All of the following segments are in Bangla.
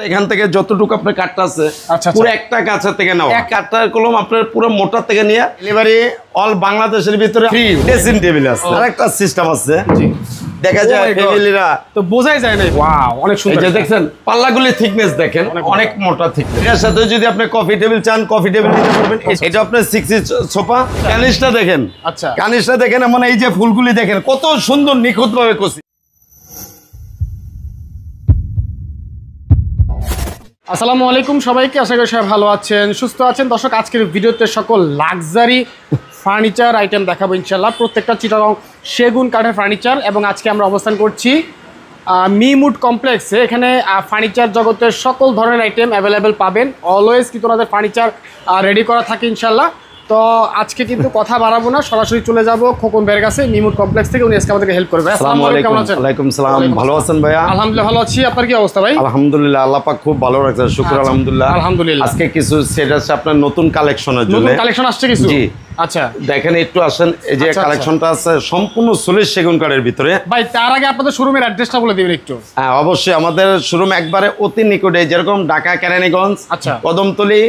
এখান থেকে যতটুকু আপনার কাঠটা আছে পুরো একটা গাছের থেকে নাও এক কাঠটার কলম আপনার পুরো মোটা থেকে নিয়ে ডেলিভারি অল বাংলাদেশের ভিতরে ফ্রি ড্রেসিং টেবিল আছে আরেকটা সিস্টেম আছে দেখা যায় ফ্যামিলিরা তো বোঝাই যায় না ওয়াও অনেক সুন্দর এই যে দেখেন পাল্লাগুলি থিকনেস দেখেন অনেক মোটা থিকনেস এর সাথে যদি আপনি কফি টেবিল চান কফি টেবিল নিতে পারবেন এটা আপনার 6 ইঞ্চ সোফা কানিশটা দেখেন আচ্ছা কানিশটা দেখেন মানে এই যে ফুলগুলি দেখেন কত সুন্দর নিখুঁতভাবে কষি। আসসালামু আলাইকুম সবাইকে, আশা করি সবাই ভালো আছেন সুস্থ আছেন। দর্শক আজকের ভিডিওতে সকল লাক্সারি ফার্নিচার আইটেম দেখাবো ইনশাল্লাহ, প্রত্যেকটা চিটাগং সেগুন কাঠের ফার্নিচার। এবং আজকে আমরা অবস্থান করছি মিমুড কমপ্লেক্সে। এখানে ফার্নিচার জগতের সকল ধরনের আইটেম অ্যাভেলেবেল পাবেন। অলওয়েজ কিন্তু ওনাদের ফার্নিচার রেডি করা থাকে ইনশাল্লাহ। তো আজকে কিন্তু কথা বাড়াবো না, সরাসরি চলে যাব খোকন ভাইয়ের কাছে মিমুড কমপ্লেক্স থেকে। উনি আজকে আমাদেরকে হেল্প করবে। আসসালামু আলাইকুম। ওয়ালাইকুম সালাম। ভালো আছেন ভাইয়া? আলহামদুলিল্লাহ ভালো আছি। আপনার কি অবস্থা ভাই? আলহামদুলিল্লাহ, আল্লাহ পাক খুব ভালো রাখছে, শুকর আলহামদুলিল্লাহ। আলহামদুলিল্লাহ। আজকে কিছু সেট আছে আপনার নতুন কালেকশনের জন্য। নতুন কালেকশন আসছে কিছু? জি আচ্ছা দেখেন একটু আসেন। এই যে কালেকশনটা আছে সম্পূর্ণ সলিড সেগুন কাঠের ভিতরে। ভাই তার আগে আপনাদের শোরুমের অ্যাড্রেসটা বলে দিবেন একটু। হ্যাঁ অবশ্যই, আমাদের শোরুম একবারে অতি নিকটে, যেরকম ঢাকা কেরানীগঞ্জ আচ্ছা কদমতলী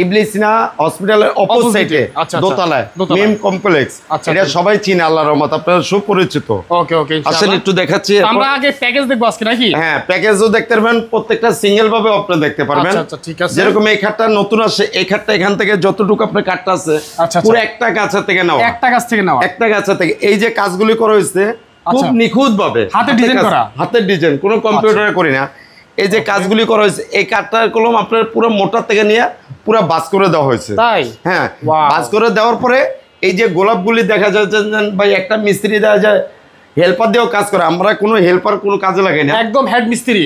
ইবলিসিনা হসপিটালের অপোজিটে দোতলায় মিম কমপ্লেক্স। এটা সবাই চিনে আল্লাহর রহমত, আপনারা সুপরিচিত। ওকে ওকে আসেন একটু দেখাচ্ছি। আমরা আগে প্যাকেজ দেখব আজকে নাকি? হ্যাঁ প্যাকেজও দেখতে পারবেন, প্রত্যেকটা সিঙ্গেল ভাবে আপনি দেখতে পারবেন। আচ্ছা ঠিক আছে। যেরকম এই খাটটা নতুন আসে, এই খাটটা এখান থেকে যতটুকু আপনার কাঠটা আছে পুরো একটা গাছের থেকে নাও, একটা গাছ থেকে নাও, একটা গাছের থেকে। এই যে কাজগুলি করা হয়েছে খুব নিখুঁত ভাবে, হাতের ডিজাইন করা, হাতের ডিজাইন, কোনো কম্পিউটারে করি না। এই যে কাজগুলি করা হয়েছে, এই কাঠটার কলম আপনার পুরো মোটা থেকে নিয়ে পুরো বাস করে দেওয়া হয়েছে। তাই? হ্যাঁ বাস করে দেওয়ার পরে এই যে গোলাপগুলি দেখা যাচ্ছে ভাই, একটা মিস্ত্রি দেওয়া যায় হেল্পার দিয়েও কাজ করে, আমরা কোনো হেল্পার কোনো কাজে লাগাই না, একদম হেড মিস্ত্রি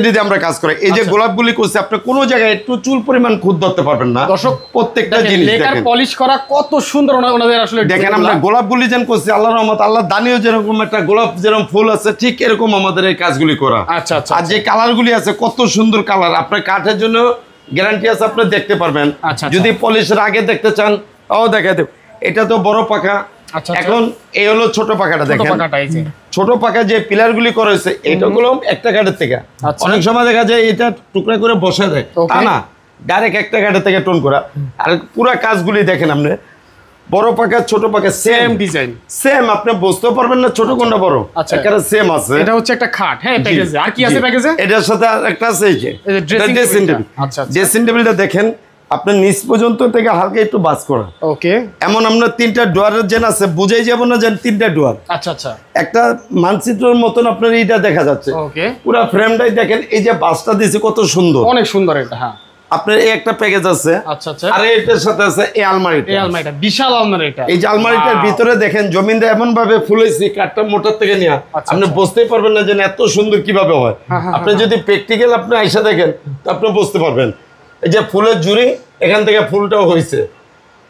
দিয়ে আমরা কাজ করে। এই যে গোলাপগুলি করছে আপনি কোনো জায়গায় একটু চুল পরিমাণ খুদ ধরতে পারবেন না। দর্শক প্রত্যেকটা জিনিস দেখেন, পলিশ করা কত সুন্দর ওনাদের আসলে দেখেন। আমরা গোলাপগুলি যেন করছি আল্লাহর রহমত, আল্লাহ দানিও যেরকম একটা গোলাপ যেরকম ফুল আছে ঠিক এরকম আমাদের এই কাজগুলি করা। আচ্ছা আচ্ছা। আর যে কালারগুলি আছে কত সুন্দর কালার, আপনার কাঠের জন্য গ্যারান্টি আছে, আপনি দেখতে পারবেন। যদি পলিশের আগে দেখতে চান তাও দেখা দেব। এটা তো বড় পাকা। এখন এই হলো ছোট পাকাটা দেখেন, ছোট পাকা যে পিলার গুলি করা হয়েছে এটা গুলো একটা কাঠের থেকে। অনেক সময় দেখা যায় এটা টুকরা করে বসা যায়, তা না, ডাইরেক্ট একটা কাঠের থেকে টোন করা। আর পুরা কাজগুলি দেখেন আপনি, বড় পাকা ছোট পাকা সেম ডিজাইন সেম, আপনি বুঝতে পারবেন না ছোট কোনটা বড়, একটা সেম আছে। এটা হচ্ছে একটা খাট। হ্যাঁ প্যাকেজে আর কি আছে প্যাকেজে? এটার সাথে একটা আছে এই যে ড্রেসিং টেবিল। আচ্ছা ড্রেসিং টেবিলটা দেখেন আপনার নিচ পর্যন্ত থেকে হালকা একটু বাস করা। ওকে, এমন আমরা তিনটা ডোয়ারের যেন আছে, বুঝাই যাব না যেন তিনটা ডোয়ার। আচ্ছা আচ্ছা, একটা মানচিত্রের মতন আপনার এইটা দেখা যাচ্ছে। ওকে, পুরো ফ্রেমটাই দেখেন, এই যে বাসটা দিয়েছে কত সুন্দর, অনেক সুন্দর। এটা হ্যাঁ আপনার এই একটা প্যাকেজ আছে। আচ্ছা আচ্ছা। আর এটার সাথে আছে এই আলমারিটা। এই আলমারিটা বিশাল আলমারি। এটা এই যে আলমারিটার ভিতরে দেখেন জমিনটা এমন ভাবে ফুলেছে, কাঠটা মোটার থেকে নিয়ে আপনি বুঝতেই পারবেন না যে এত সুন্দর কিভাবে হয়। আপনি যদি প্র্যাকটিক্যাল আপনি আইসা দেখেন তো আপনি বুঝতে পারবেন। এই যে ফুলের জুড়ি এখান থেকে ফুলটাও হয়েছে,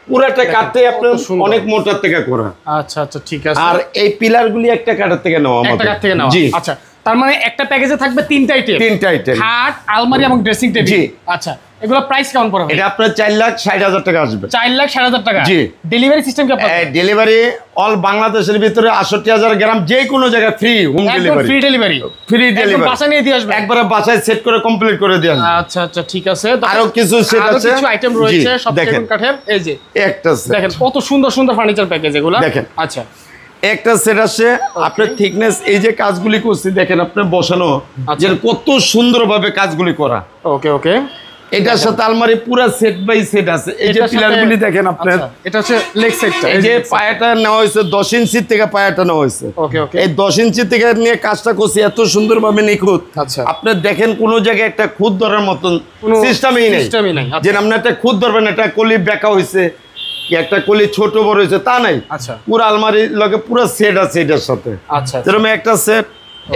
পুরাটা কাঠে আপনার অনেক মোটার থেকে করা। আচ্ছা আচ্ছা ঠিক আছে। আর এই পিলারগুলি একটা কাঠের থেকে নেওয়া, একটা কাঠ থেকে নেওয়া। জি আচ্ছা, তার মানে একটা প্যাকেজে থাকবে তিনটা আইটেম, খাট, আলমারি এবং ড্রেসিং টেবিল। জি আচ্ছা, এগুলো প্রাইস কেমন পড়বে? এটা আপনার 4,60,000 টাকা আসবে। 4,60,000 টাকা। জি। ডেলিভারি সিস্টেম কি আপনাদের? ডেলিভারি অল বাংলাদেশের ভিতরে 68,000 গ্রাম যে কোনো জায়গায় free home delivery. Free delivery, free delivery, বাসায় নিয়ে দিয়ে আসবে, একবারে বাসায় সেট করে কমপ্লিট করে দিয়ে আসবে। আচ্ছা আচ্ছা ঠিক আছে। আরো কিছু সেট আছে, কিছু আইটেম রয়েছে সব সেগুন কাঠের। এই যে একটা দেখেন কত সুন্দর সুন্দর ফার্নিচার প্যাকেজ এগুলো দেখেন। আচ্ছা একটা সেট আছে আপনার থিকনেস, এই যে কাজগুলি করছি দেখেন আপনি বসানো, যে কত সুন্দরভাবে কাজগুলি করা। ওকে ওকে, এটার সাথে আলমারি পুরো সেট বাই সেট আছে। এই যে পিলারগুলি দেখেন আপনার, এটা হচ্ছে লেগ সেটটা। এই যে পায়াটা নেওয়া হয়েছে 10 ইঞ্চি থেকে, পায়াটা নেওয়া হয়েছে। ওকে ওকে, এই 10 ইঞ্চি থেকে নিয়ে কাজটা করছি এত সুন্দরভাবে নিখুঁত। আচ্ছা, আপনি দেখেন কোন জায়গায় একটা খুদ ধরার মতন সিস্টেমই নেই, যে আপনি একটা খুদ ধরবেন, একটা কলি বেঁকা হয়েছে, একটা কলি ছোট বড় হয়েছে তা নাই। আচ্ছা, পুরো আলমারির লগে পুরো সেট আছে এটার সাথে। আচ্ছা, যেরকম একটা সেট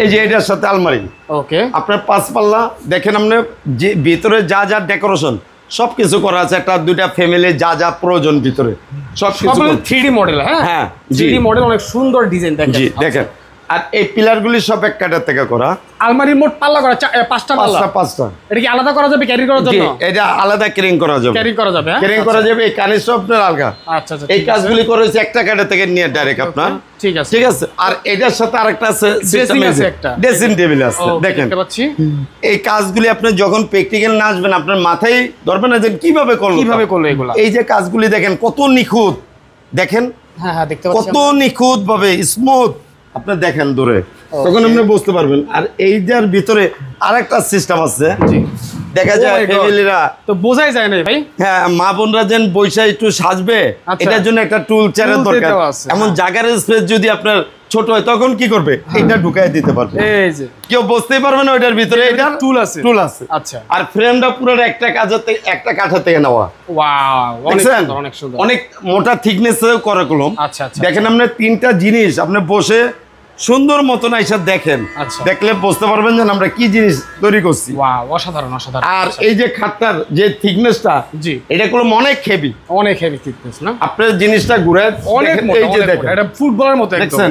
এই যে এটার সাথে আলমারি। ওকে, আপনার 5 পাল্লা দেখেন, আপনি যে ভিতরে যা যা ডেকোরেশন সবকিছু করা আছে, একটা দুইটা ফ্যামিলি যা যা প্রয়োজন ভিতরে সবকিছু 3D মডেল। হ্যাঁ হ্যাঁ 3D মডেল, অনেক সুন্দর ডিজাইন দেখেন। জি দেখেন আর এই পিলারগুলি সব এক কাঠের থেকে করা। আলমারির মোট পাল্লা করা 5টা পাল্লা। 5টা। এটা কি আলাদা করা যাবে ক্যারি করার জন্য? এটা আলাদা ক্যারিং করা যাবে। ক্যারি করা যাবে, ক্যারিং করা যাবে। এই কানেরটা আপনার আলগা। আচ্ছা আচ্ছা। এই কাজগুলি করেছে একটা কাঠের থেকে নিয়ে ডাইরেক্ট আপনার। ঠিক আছে ঠিক আছে। আর এটার সাথে আরেকটা আছে, ড্রেসিং আছে একটা। ড্রেসিং টেবিল আছে। দেখেন দেখতে পাচ্ছি। এই কাজগুলি আপনি যখন প্র্যাকটিক্যাল না আসবেন আপনার মাথায় ধরবে না যে কিভাবে করলো এগুলা। এই যে কাজগুলি দেখেন কত নিখুঁত। দেখেন হ্যাঁ দেখতে পাচ্ছি কত নিখুঁত ভাবে স্মুথ আপনি দেখেন দূরে, তখন আপনি বুঝতে পারবেন। আর এইটার ভিতরে আরেকটা সিস্টেম আছে, দেখা যায় ফ্যামিলিরা তো বোঝাই যায় না ভাই। হ্যাঁ, মা বোনরা যেন বৈশা একটু সাজবে, এটার জন্য একটা টুল চেয়ারের দরকার। এমন জায়গার স্পেস যদি আপনার ছোট হয় তখন কি করবে, এটা ঢুকাই দিতে পারবে। এই যে কেউ বুঝতেই পারবে না ওইটার ভিতরে এটা টুল আছে। টুল আছে। আচ্ছা। আর ফ্রেমটা পুরো একটা কাঠের থেকে, একটা কাঠের থেকে নেওয়া। ওয়াও, অনেক সুন্দর। অনেক মোটা থিকনেস করা কলম। আচ্ছা আচ্ছা। দেখেন আপনি তিনটা জিনিস আপনি বসে সুন্দর মতন আইসা দেখেন, দেখলে বুঝতে পারবেন যে আমরা কি জিনিস তৈরি করছি। ওয়াও, অসাধারণ অসাধারণ। আর এই যে খাটটার যে থিকনেসটা, জি এটা কলম অনেক হেভি, অনেক হেভি থিকনেস না? আপনার জিনিসটা ঘুরে অনেক মোটা। এই যে দেখেন এটা ফুটবলের মতো একদম। দেখছেন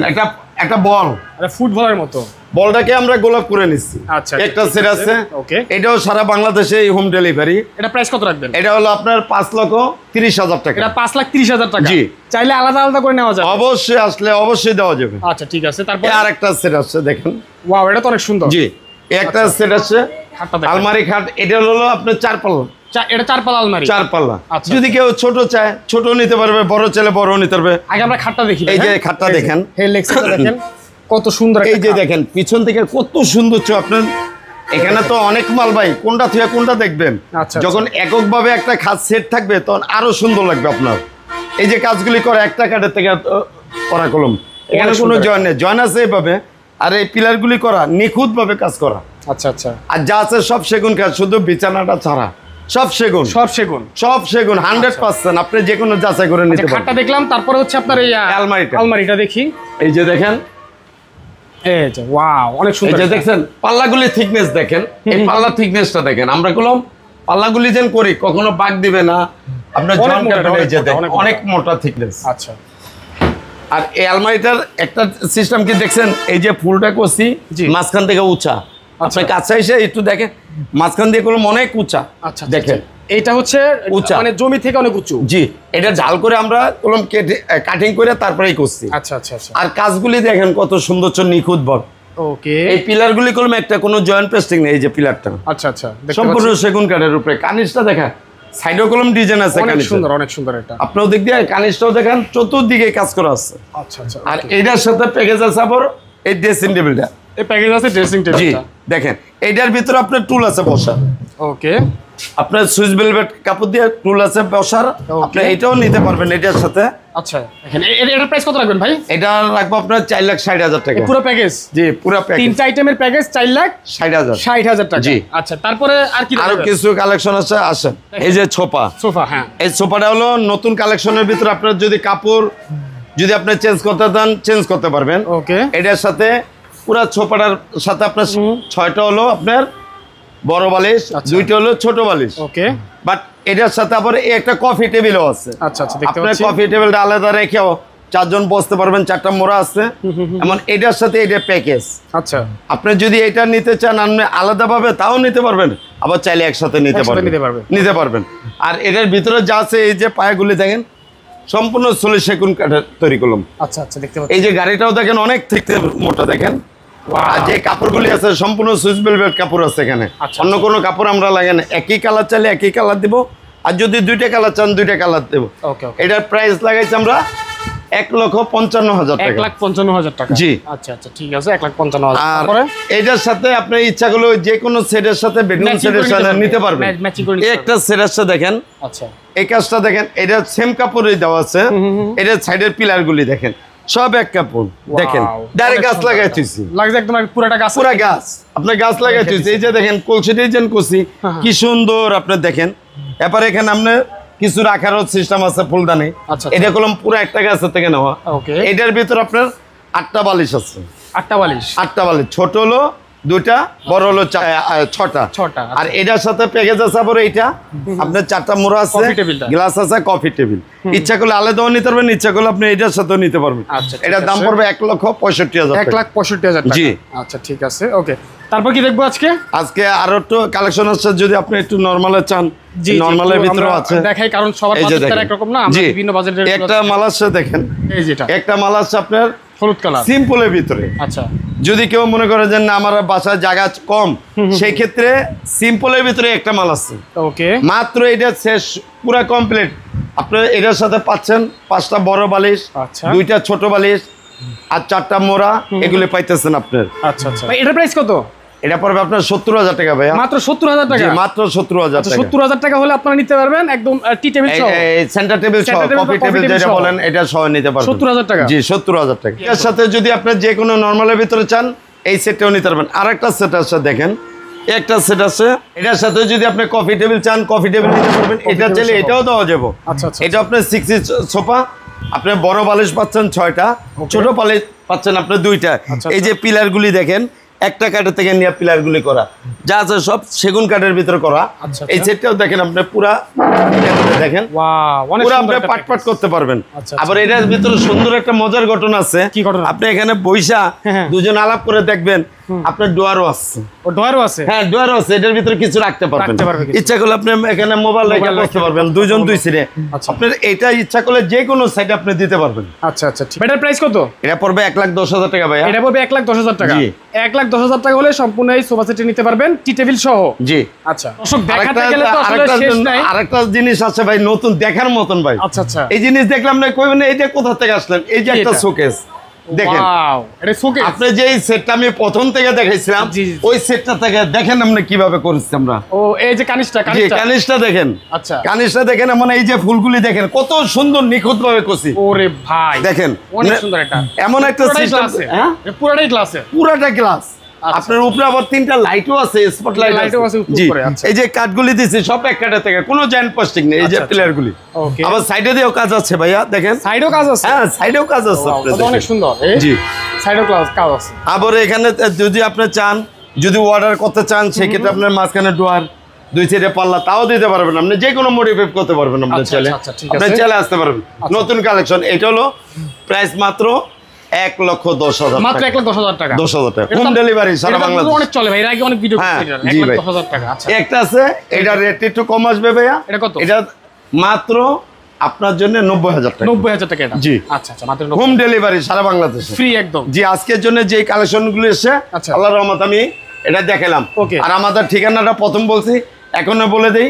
একটা বল, এটা ফুটবলের মতো। বলটাকে আমরা গোলাপ করে নিচ্ছি। আচ্ছা, একটা সেট আছে। ওকে। এটাও সারা বাংলাদেশে হোম ডেলিভারি। এটা প্রাইস কত রাখবেন? এটা হলো আপনার 5,30,000 টাকা। এটা 5,30,000 টাকা। জি। চাইলে আলাদা আলাদা করে নেওয়া যাবে? অবশ্যই, আসলে অবশ্যই দেওয়া যাবে। আচ্ছা ঠিক আছে। তারপর আরেকটা সেট আছে দেখেন। ওয়াও, এটা তো অনেক সুন্দর। জি, একটা সেট আছে আলমারি খাট। এটা হলো আপনার 4 পাল্লা। এটা 4 পাল্লা আলমারি। 4 পাল্লা। যদি কেউ ছোট চায় ছোট নিতে পারবে, বড় চাইলে বড় নিতে পারবে। আগে আমরা খাটটা দেখি। এই যে খাটটা দেখেন, হেলেক্সটা দেখেন কত সুন্দর। এই যে দেখেন পিছন থেকে কত সুন্দর। আপনার এখানে তো অনেক মাল ভাই, কোনটা থেকে কোনটা দেখবেন। যখন এককভাবে একটা খাট সেট থাকবে তখন আরো সুন্দর লাগবে আপনার। এই যে কাজগুলি করে একটা কাঠের থেকে করা কলম, এখানে কোনো জয়েন নেই, জয়েন আছে এইভাবে। আর এই পিলারগুলি করা নিখুঁত ভাবে কাজ করা। আচ্ছা আচ্ছা। আর যা আছে সব সেগুন কাজ, শুধু বিছানাটা ছাড়া সব সেগুন। সব সেগুন 100%। আপনি যে কোনো যাচাই করে নিতে পারেন। খাটটা দেখলাম, তারপরে হচ্ছে আপনার এই আলমারিটা দেখি। এই যে দেখেন, এই যে ওয়াও, অনেক সুন্দর। এই যে দেখেন পাল্লাগুলি থিকনেস দেখেন, এই পাল্লা থিকনেসটা দেখেন। আমরা কলম পাল্লাগুলি যেন করি কখনো বাগ দিবে না আপনার, অনেক মোটা থিকনেস। আচ্ছা। আর এই আলমারিটার একটা সিস্টেম কি দেখছেন, এই যে ফুলটা করছি মাঝখান থেকে উঁচা, আপনার কাছে এসে একটু দেখেন মাঝখান দিয়ে কলম অনেক উঁচা। আচ্ছা দেখেন, এইটা হচ্ছে উঁচা, মানে জমি থেকে অনেক উঁচু। জি, এটা ঝাল করে আমরা কলম কেটে কাটিং করে তারপরেই করছি। আচ্ছা আচ্ছা আচ্ছা। আর কাজগুলি দেখেন কত সুন্দর নিখুঁত ভাব। ওকে। এই পিলারগুলি কলম একটা কোনো জয়েন্ট পেস্টিং নেই। এই যে পিলারটা আচ্ছা আচ্ছা, সম্পূর্ণ সেগুন কাঠের উপরে। কানিসটা দেখেন, সাইডও কলম ডিজাইন আছে, অনেক সুন্দর অনেক সুন্দর। এটা আপনার দিক দিয়ে কানিসটাও দেখেন, চতুর্দিকে কাজ করা আছে। আচ্ছা আচ্ছা। আর এটার সাথে প্যাকেজ আছে আবার এই ড্রেসিং টেবিলটা। এই প্যাকেজ আছে ড্রেসিং টেবিলটা। দেখেন এটার ভিতরে আপনার টুল আছে বসার। ওকে। আপনার সুইচ ভেলভেট কাপড় দিয়ে টুল আছে বসার, আপনি এটাও নিতে পারবেন এটার সাথে। আচ্ছা, এখানে এটার প্রাইস কত রাখবেন ভাই? এটা রাখবো আপনার 4,60,000 টাকা পুরো প্যাকেজ। জি, পুরো প্যাকেজ। তিনটা আইটেমের প্যাকেজ 4,60,000 টাকা। জি। আচ্ছা, তারপরে আর কি আরো কিছু কালেকশন আছে। আসেন, এই যে সোফা। হ্যাঁ, এই সোফাটা হলো নতুন কালেকশনের ভিতরে। আপনার যদি কাপড় যদি আপনি চেঞ্জ করতে চান চেঞ্জ করতে পারবেন। ওকে। এটার সাথে পুরো সোফাটার সাথে আপনার 6টা হলো আপনার বড় বালিশ, 2টা হলো ছোট বালিশ। ওকে। বাট এটার সাথে আবার একটা কফি টেবিলও আছে। আচ্ছা আচ্ছা, দেখতে পাচ্ছি। আপনার কফি টেবিলটা আলাদা রেখেও 4 জন বসতে পারবেন, 4টা মোড়া আছে। এমন এটার সাথে এটা প্যাকেজ। আচ্ছা, আপনি যদি এটা নিতে চান আপনি আলাদাভাবে তাও নিতে পারবেন, আবার চাইলে একসাথে নিতে পারবেন। আর এটার ভিতরে যা আছে, এই যে পায়াগুলি দেখেন সম্পূর্ণ সলিড সেগুন কাঠের তৈরি কলম। আচ্ছা আচ্ছা, দেখতে পাচ্ছি। এই যে গাড়িটাও দেখেন অনেক থেকে মোটা দেখেন। আর যে কাপড়গুলি আছে সম্পূর্ণ সুইচ ভেলভেট কাপড় আছে এখানে। অন্য কোনো কাপড় আমরা লাগে না। একই কালার চাইলে একই কালার দিব, আর যদি 2টা কালার চান 2টা কালার দেবো। এটার প্রাইস লাগাইছে আমরা 1,55,000 টাকা। 1,55,000 টাকা। জি। আচ্ছা আচ্ছা, ঠিক আছে, 1,55,000। আর এটার সাথে আপনি ইচ্ছা করলে যে কোনো সেটের সাথে বেডরুম সেটের সাথে নিতে পারবেন। এই একটা সেটের সাথে দেখেন। আচ্ছা, এই কাজটা দেখেন, এটা সেম কাপড়ই দেওয়া আছে। এটার সাইডের পিলারগুলি দেখেন সব এক কাপড়। দেখেন ডাইরেক্ট গাছ লাগাইতেছি, লাগছে একদম পুরোটা গাছ, পুরো গাছ আপনার গাছ লাগাইতেছি। এই যে দেখেন কলসি ডিজাইন করছি, কি সুন্দর আপনার দেখেন। এরপর এখানে আপনার কিছু রাখারও সিস্টেম আছে, ফুলদানি। এটা কলম পুরো একটা গাছের থেকে নেওয়া। এটার ভিতর আপনার 8টা বালিশ আছে। 8টা বালিশ। 8টা বালিশ, ছোট হলো দুইটা, বড় হলো ছটা। আর এটার সাথে প্যাকেজ আছে আবার এইটা আপনার 4টা মোড়া আছে, গ্লাস আছে, কফি টেবিল। ইচ্ছা করলে আলাদাও নিতে পারবেন, ইচ্ছা করলে আপনি এটার সাথেও নিতে পারবেন। এটার দাম পড়বে 1,65,000। 1,65,000 টাকা। জি আচ্ছা ঠিক আছে, ওকে। তারপর কি দেখবো আজকে? আজকে আরো একটু কালেকশন আছে, যদি আপনি একটু নরমালে চান, নরমালের ভিতরে আছে দেখাই, কারণ সবার বাজেট একরকম না, আমরা বিভিন্ন বাজেটের। একটা মাল আছে দেখেন, এই যেটা একটা মাল আছে আপনার হলুদ কালার, সিম্পলের ভিতরে। আচ্ছা, যদি কেউ মনে করে যে না আমার বাসায় জায়গা কম, সেই ক্ষেত্রে সিম্পলের ভিতরে একটা মাল আছে, ওকে। মাত্র এটা শেষ পুরো কমপ্লিট। আপনি এটার সাথে পাচ্ছেন 5টা বড় বালিশ, 2টা ছোট বালিশ আর 4টা মোড়া, এগুলি পাইতেছেন আপনার। আচ্ছা আচ্ছা, ভাই এটার প্রাইস কত? এটা পড়বে আপনার 70,000 টাকা ভাইয়া। মাত্র 70,000 টাকা? মাত্র 70,000 টাকা। 70,000 টাকা হলে আপনারা নিতে পারবেন একদম টি টেবিল সহ, সেন্টার টেবিল সহ, কফি টেবিল যেটা বলেন এটা সহ নিতে পারবেন। 70,000 টাকা? জি 70,000 টাকা। এর সাথে যদি আপনি যে কোনো নরমালের ভিতরে চান, এই সেটটাও নিতে পারবেন। আরেকটা সেট আছে দেখেন, একটা সেট আছে, এটার সাথে যদি আপনি কফি টেবিল চান, কফি টেবিল নিতে পারবেন। এটা চাইলে এটাও দেওয়া যাবে। আচ্ছা আচ্ছা, এটা আপনার 6 ইঞ্চ সোফা, আপনি বড় বালিশ পাচ্ছেন 6টা, ছোট বালিশ পাচ্ছেন আপনি 2টা। এই যে পিলারগুলি দেখেন, একটা কাঠের থেকে নিয়ে পিলারগুলি করা, যা আছে সব সেগুন কাঠের ভিতরে করা। এই সেটটাও দেখেন, আপনি পুরা দেখেন, পুরা আপনি পাট করতে পারবেন। আবার এটার ভিতরে সুন্দর একটা মজার ঘটনা আছে। কি ঘটনা? আপনি এখানে বইসা দুজন আলাপ করে দেখবেন, আপনার ডোয়ারও আছে। ও ডোয়ারও আছে? হ্যাঁ ডোয়ারও আছে, এটার ভিতরে কিছু রাখতে পারবেন। ইচ্ছা করলে আপনি এখানে মোবাইল রেখে বসতে পারবেন, দুজন দুই সিটে। আপনার এটা ইচ্ছা করলে যে কোনো সাইডে আপনি দিতে পারবেন। আচ্ছা আচ্ছা, এটার প্রাইস কত? এটা পড়বে 1,10,000 টাকা ভাইয়া। এটা পড়বে 1,10,000 টাকা? 1,10,000 টাকা হলে সম্পূর্ণ এই সোফা সেটটি নিতে পারবেন, টি টেবিল সহ। জি আচ্ছা, দর্শক দেখাতে গেলে তো আসলে শেষ নাই। আরেকটা জিনিস আছে ভাই, নতুন দেখার মতন ভাই। আচ্ছা আচ্ছা, এই জিনিস দেখলাম না, কইবেন এইটা কোথা থেকে আসলেন? এই যে একটা শোকেস দেখেন, এটা শোকেস। আপনি যে সেটটা আমি প্রথম থেকে দেখাইছিলাম, ওই সেটটা থেকে দেখেন আমরা কিভাবে করেছি আমরা। ও এই যে কানিশটা দেখেন। আচ্ছা, কানিশটা দেখেন, মানে এই যে ফুলগুলি দেখেন কত সুন্দর নিখুঁত ভাবে কষি। ওরে ভাই দেখেন, অনেক সুন্দর। এটা এমন একটা সিস্টেম, হ্যাঁ পুরোটাই গ্লাসে, পুরোটা গ্লাস। আপনার উপরে আবার 3টা লাইটও আছে, স্পট লাইট আছে। জি, এই যে কাঠগুলি দিছি সব এক কাঠের থেকে, কোনো জয়েন্ট পোস্টিং নেই। এই যে পিলারগুলি, আবার সাইডে দিয়েও কাজ আছে ভাইয়া, দেখেন সাইডেও কাজ আছে। হ্যাঁ সাইডেও কাজ আছে, অনেক সুন্দর। জি, সাইডেও কাজ আছে। আবার এখানে যদি আপনি চান, যদি অর্ডার করতে চান, সেক্ষেত্রে আপনার মাঝখানে ডোয়ার, 2 সাইডে পাল্লা, তাও দিতে পারবেন। আপনি যে কোনো মডিফাই করতে পারবেন, আপনার চাইলে আপনি চাইলে আসতে পারবেন। নতুন কালেকশন, এটা হলো প্রাইস মাত্র 1,10,000 মাত্র 1,10,000 টাকা। 10,000 টাকা হোম ডেলিভারি সারা বাংলাদেশ। অনেক চলে ভাই, এর আগে অনেক ভিডিও করেছি। 1,10,000 টাকা। আচ্ছা, একটা আছে, এটা রেট একটু কম আসবে ভাইয়া। এটা কত? এটা মাত্র আপনার জন্য 90,000 টাকা। 90,000 টাকা এটা? জি। আচ্ছা আচ্ছা, মাত্র হোম ডেলিভারি সারা বাংলাদেশে, ফ্রি একদম। জি, আজকের জন্য যে কালেকশনগুলো এসে আল্লাহর রহমত আমি এটা দেখালাম। আর আমাদের ঠিকানাটা প্রথম বলছি, এখনো বলে দেই,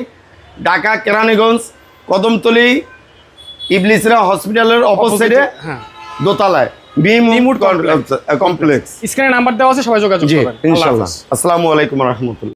ঢাকা কেরানীগঞ্জ কদমতলী ইবলিসরা হসপিটালের অপোজিটে, দোতলায় কমপ্লেক্স। স্ক্রিনে নাম্বার দেওয়া আছে, সবাই যোগাযোগ করবেন। ইনশাআল্লাহ। আসসালামু আলাইকুম ওয়া রাহমাতুল্লাহ।